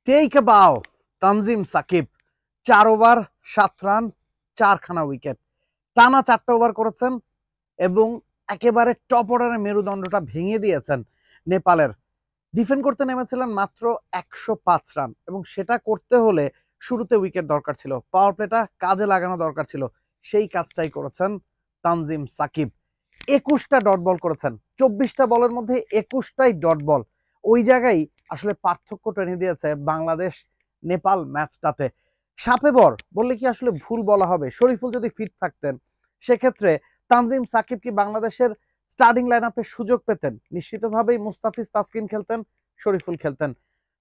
Take a bow Tanzim Sakib 4 over 7 run 4খানা wicket টানা 4টা ওভার করেছেন এবং একেবারে টপ অর্ডারের মেরুদণ্ডটা ভেঙে দিয়েছেন নেপালের। ডিফেন্ড করতে নেমেছিলেন মাত্র 105 রান এবং সেটা করতে হলে শুরুতে উইকেট দরকার ছিল, পাওয়ার প্লেটা কাজে লাগানো দরকার ছিল। সেই কাজটাই করেছেন তানজিম সাকিব। 21টা ডট বল করেছেন, 24টা বলের মধ্যে 21টাই ডট বল। ওই জায়গায় আসলে পার্থক্য টেনে দিয়েছে বাংলাদেশ নেপাল ম্যাচটাতে। সাপে বর বললে কি আসলে ভুল বলা হবে? শরীফুল যদি ফিট থাকতেন সেক্ষেত্রে তানজিম সাকিব কি বাংলাদেশের স্টার্টিং লাইন আপে সুযোগ পেতেন? নিশ্চিতভাবেই মুস্তাফিজ তাসকিন খেলতেন, শরীফুল খেলতেন।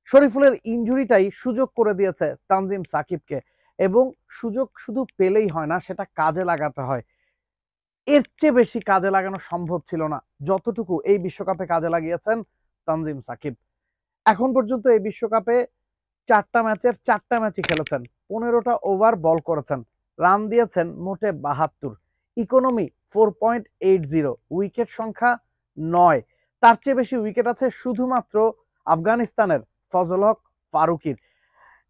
শরীফুলের ইনজুরিটাই সুযোগ করে দিয়েছে তানজিম সাকিবকে, এবং সুযোগ শুধু পেলেই হয় না, সেটা কাজে লাগাতে হয়। এর চেয়ে বেশি কাজে লাগানো সম্ভব ছিল না যতটুকু এই বিশ্বকাপে কাজে লাগিয়েছেন তানজিম সাকিব। এখন পর্যন্ত এই বিশ্বকাপে 4টা ম্যাচের 4টা ম্যাচই খেলেছেন, 15টা ওভার বল করেছেন, রান দিয়েছেন মোটে 72, ইকোনমি 4.80, উইকেট সংখ্যা 9। তার চেয়ে বেশি উইকেট আছে শুধুমাত্র আফগানিস্তানের ফজল হক ফারুকির।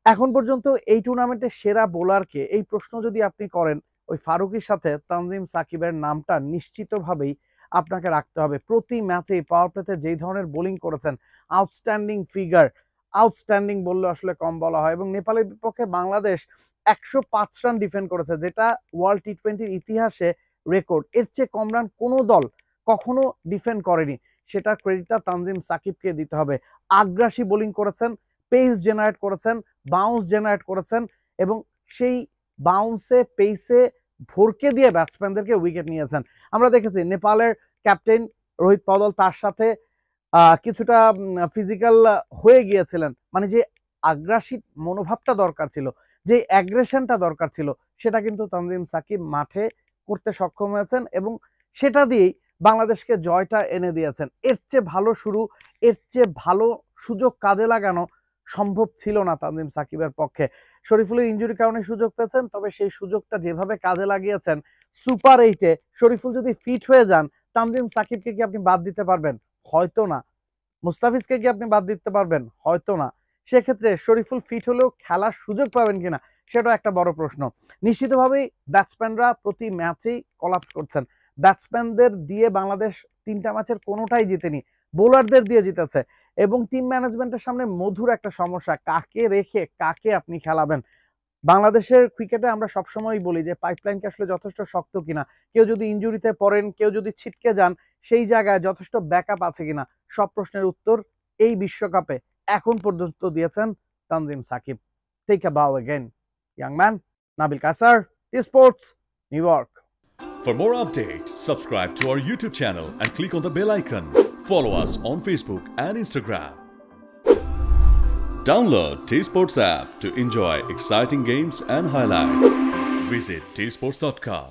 এখন পর্যন্ত এই টুর্নামেন্টে সেরা বোলারকে এই প্রশ্ন যদি আপনি করেন, ওই ফারুকির সাথে তানজিম সাকিবের নামটা নিশ্চিতভাবেই আপনাকে রাখতে হবে। প্রতি ম্যাচেই পাওয়ার প্লেতে যেই ধরনের বোলিং করেছেন, আউটস্ট্যান্ডিং ফিগার, আউটস্ট্যান্ডিং বললে আসলে কম বলা হয়। এবং নেপালের বিপক্ষে বাংলাদেশ 105 রান ডিফেন্ড করেছে, যেটা ওয়ার্ল্ড টি20-র ইতিহাসে রেকর্ড। এর চেয়ে কম রান কোনো দল কখনো ডিফেন্ড করেনি, সেটা ক্রেডিটটা তানজিম সাকিবকে দিতে হবে। আগ্রাসী বোলিং করেছেন, পেস জেনারেট করেছেন, বাউন্স জেনারেট করেছেন, এবং সেই বাউন্সে পেসে ভরকে দিয়ে ব্যাটসম্যানদেরকে উইকেট নিয়েছেন। আমরা দেখেছি নেপালের ক্যাপ্টেন রোহিত পদল তার সাথে কিছুটা ফিজিক্যাল হয়ে গিয়েছিলেন। মানে যে আগ্রাসী মনোভাবটা দরকার ছিল, যে অ্যাগ্রেশনটা দরকার ছিল, সেটা কিন্তু তানজিম সাকিব মাঠে করতে সক্ষম হয়েছেন এবং সেটা দিয়েই বাংলাদেশকে জয়টা এনে দিয়েছেন। এর চেয়ে ভালো শুরু, এর চেয়ে ভালো সুযোগ কাজে লাগানো সম্ভব ছিল না তানজিম সাকিবের পক্ষে। শরীফুলের ইনজুরির কারণে সুযোগ পেয়েছেন, তবে সেই সুযোগটা যেভাবে কাজে লাগিয়েছেন সুপার 8-এ, শরীফুল যদি ফিট হয়ে যান, তানজিম সাকিবকে কি আপনি বাদ দিতে পারবেন? হয়তো না। মুস্তাফিজকে কি আপনি বাদ দিতে পারবেন? হয়তো না। সেক্ষেত্রে শরীফুল ফিট হলেও খেলার সুযোগ পাবেন কিনা সেটাও একটা বড় প্রশ্ন। নিশ্চিতভাবেই ব্যাটসম্যানরা প্রতি ম্যাচেই কলাপস করছেন। ব্যাটসম্যানদের দিয়ে বাংলাদেশ 3টা ম্যাচের কোনোটাই জিতেনি, বোলারদের দিয়ে জিতেছে। এবং টিম ম্যানেজমেন্টের সামনে মধুর একটা সমস্যা, কাকে রেখে কাকে আপনি খেলাবেন। বাংলাদেশের ক্রিকেটে আমরা সবসময়ই বলি যে পাইপলাইনকে আসলে যথেষ্ট শক্ত কিনা, কেউ যদি ইনজুরিতে পড়েন, কেউ যদি ছিটকে যান, সেই জায়গায় যথেষ্ট ব্যাকআপ আছে কিনা। সব প্রশ্নের উত্তর এই বিশ্বকাপে এখন পর্যন্ত দিয়েছেন Tanzim Sakib. Take a bow again young man. Nabil Kasar, T Sports, New York. For more updates, subscribe to our YouTube channel and click on the bell icon. Follow us on Facebook and Instagram. Download T-Sports app to enjoy exciting games and highlights. Visit tsports.com.